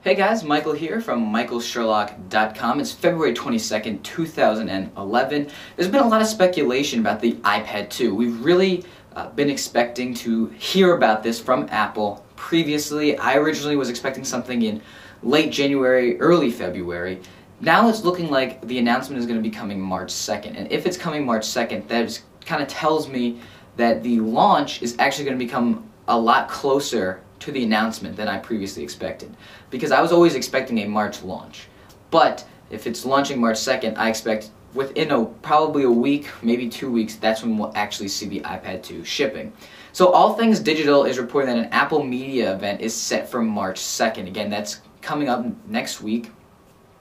Hey guys, Michael here from michaelsherlock.com. It's February 22nd, 2011. There's been a lot of speculation about the iPad 2. We've really been expecting to hear about this from Apple previously. I originally was expecting something in late January, early February. Now it's looking like the announcement is going to be coming March 2nd. And if it's coming March 2nd, that kind of tells me that the launch is actually going to become a lot closer to the announcement than I previously expected, because I was always expecting a March launch. But if it's launching March 2nd, I expect within probably a week, maybe 2 weeks, that's when we'll actually see the iPad 2 shipping. So All Things Digital is reporting that an Apple Media event is set for March 2nd. Again, that's coming up next week.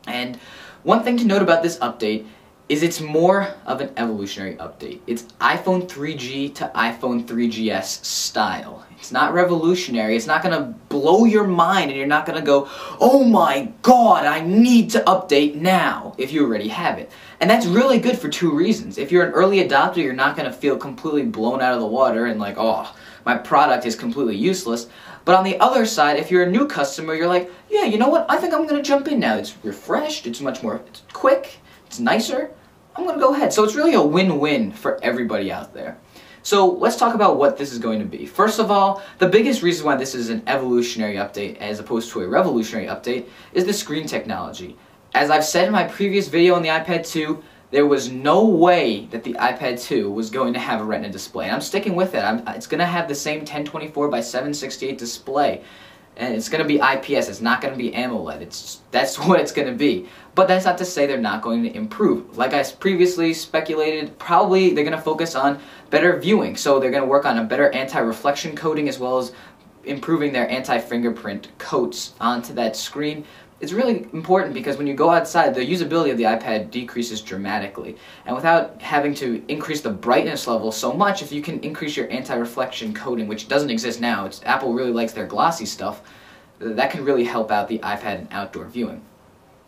And one thing to note about this update is it's more of an evolutionary update. It's iPhone 3G to iPhone 3GS style. It's not revolutionary. It's not going to blow your mind and you're not going to go, oh my god, I need to update now, if you already have it. And that's really good for two reasons. If you're an early adopter, you're not going to feel completely blown out of the water and like, oh, my product is completely useless. But on the other side, if you're a new customer, you're like, yeah, you know what, I think I'm going to jump in now. It's refreshed, it's much more quick, it's nicer, I'm going to go ahead. So it's really a win-win for everybody out there. So let's talk about what this is going to be. First of all, the biggest reason why this is an evolutionary update as opposed to a revolutionary update is the screen technology. As I've said in my previous video on the iPad 2, there was no way that the iPad 2 was going to have a Retina display. And I'm sticking with it. It's going to have the same 1024 by 768 display. And it's going to be IPS, it's not going to be AMOLED, that's what it's going to be. But that's not to say they're not going to improve. Like I previously speculated, probably they're going to focus on better viewing. So they're going to work on a better anti-reflection coating as well as improving their anti-fingerprint coats onto that screen. It's really important because when you go outside, the usability of the iPad decreases dramatically. And without having to increase the brightness level so much, if you can increase your anti-reflection coating, which doesn't exist now, Apple really likes their glossy stuff, that can really help out the iPad in outdoor viewing.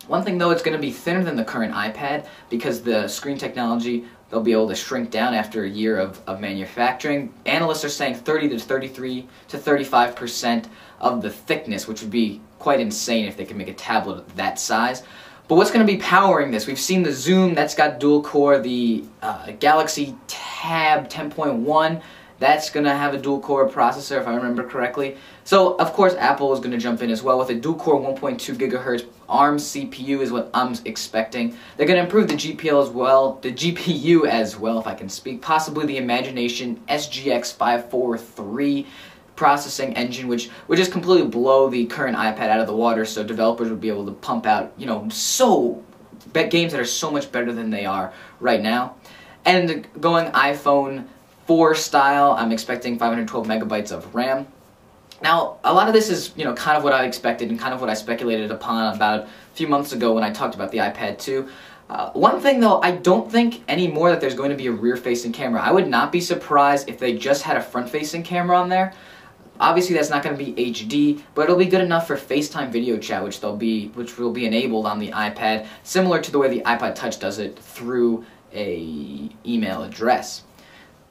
One thing though, it's going to be thinner than the current iPad because the screen technology, they'll be able to shrink down after a year of manufacturing. Analysts are saying 30 to 33 to 35% of the thickness, which would be quite insane if they could make a tablet that size. But what's going to be powering this? We've seen the Zoom, that's got dual core, the Galaxy Tab 10.1, that's going to have a dual core processor if I remember correctly. So of course Apple is going to jump in as well with a dual core 1.2 gigahertz ARM CPU is what I'm expecting. They're going to improve the GPU as well if I can speak, possibly the Imagination SGX 543 processing engine, which would just completely blow the current iPad out of the water, so developers would be able to pump out, games that are so much better than they are right now. And going iPhone 4 style, I'm expecting 512 megabytes of RAM. Now, a lot of this is, kind of what I expected and kind of what I speculated upon about a few months ago when I talked about the iPad 2. One thing though, I don't think anymore that there's going to be a rear-facing camera. I would not be surprised if they just had a front-facing camera on there. Obviously, that's not going to be HD, but it'll be good enough for FaceTime video chat, which will be enabled on the iPad, similar to the way the iPod Touch does it through a email address.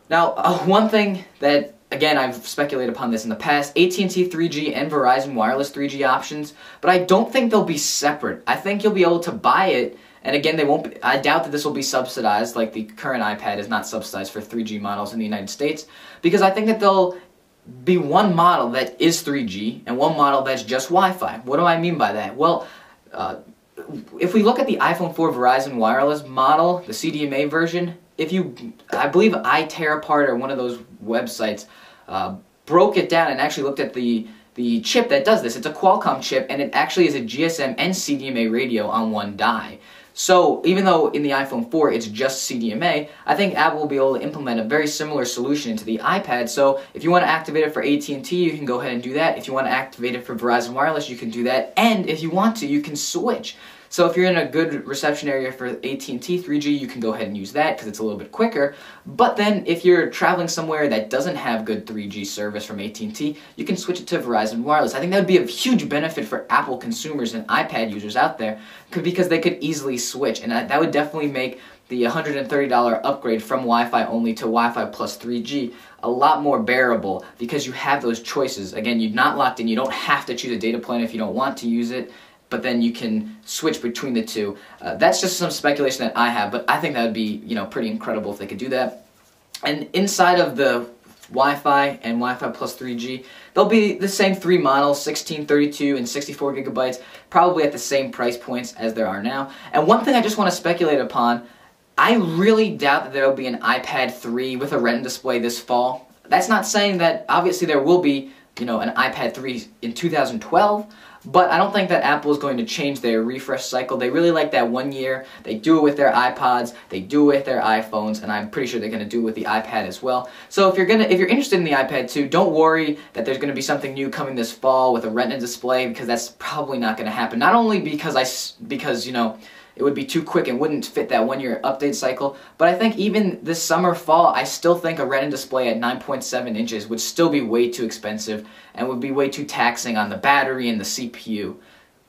Now, one thing that, again, I've speculated upon this in the past, AT&T 3G and Verizon Wireless 3G options, but I don't think they'll be separate. I think you'll be able to buy it, and again, I doubt that this will be subsidized, like the current iPad is not subsidized for 3G models in the United States, because I think that they'll be one model that is 3G and one model that's just Wi-Fi. What do I mean by that? Well, if we look at the iPhone 4 Verizon Wireless model, the CDMA version, I believe iTerapart or one of those websites broke it down and actually looked at the chip that does this. It's a Qualcomm chip, and it actually is a GSM and CDMA radio on one die. So even though in the iPhone 4 it's just CDMA, I think Apple will be able to implement a very similar solution into the iPad. So if you want to activate it for AT&T, you can go ahead and do that. If you want to activate it for Verizon Wireless, you can do that. And if you want to, you can switch. So if you're in a good reception area for AT&T 3G, you can go ahead and use that because it's a little bit quicker. But then if you're traveling somewhere that doesn't have good 3G service from AT&T, you can switch it to Verizon Wireless. I think that would be a huge benefit for Apple consumers and iPad users out there because they could easily switch. And that would definitely make the $130 upgrade from Wi-Fi only to Wi-Fi plus 3G a lot more bearable because you have those choices. Again, you're not locked in. You don't have to choose a data plan if you don't want to use it, but then you can switch between the two. That's just some speculation that I have, but I think that would be, pretty incredible if they could do that. And inside of the Wi-Fi and Wi-Fi plus 3G, they'll be the same three models, 16, 32, and 64 gigabytes, probably at the same price points as there are now. And one thing I just want to speculate upon, I really doubt that there will be an iPad 3 with a Retina display this fall. That's not saying that obviously there will be, an iPad 3 in 2012, but I don't think that Apple is going to change their refresh cycle. They really like that 1 year. They do it with their iPods, they do it with their iPhones, and I'm pretty sure they're going to do it with the iPad as well. So if you're interested in the iPad 2, don't worry that there's going to be something new coming this fall with a Retina display, because that's probably not going to happen. Not only because it would be too quick and wouldn't fit that 1 year update cycle, but I think even this summer, fall, I still think a Retina display at 9.7 inches would still be way too expensive and would be way too taxing on the battery and the CPU.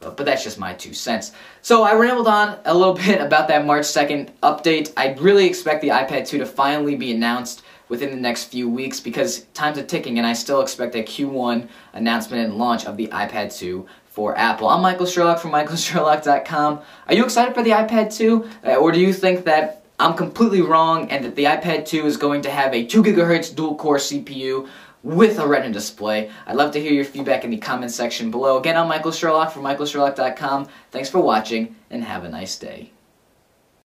But that's just my 2 cents. So I rambled on a little bit about that March 2nd update. I really expect the iPad 2 to finally be announced within the next few weeks because time's a ticking, and I still expect a Q1 announcement and launch of the iPad 2 for Apple. I'm Michael Sherlock from michaelsherlock.com. Are you excited for the iPad 2? Or do you think that I'm completely wrong and that the iPad 2 is going to have a 2 GHz dual-core CPU with a Retina display? I'd love to hear your feedback in the comments section below. Again, I'm Michael Sherlock from michaelsherlock.com. Thanks for watching, and have a nice day.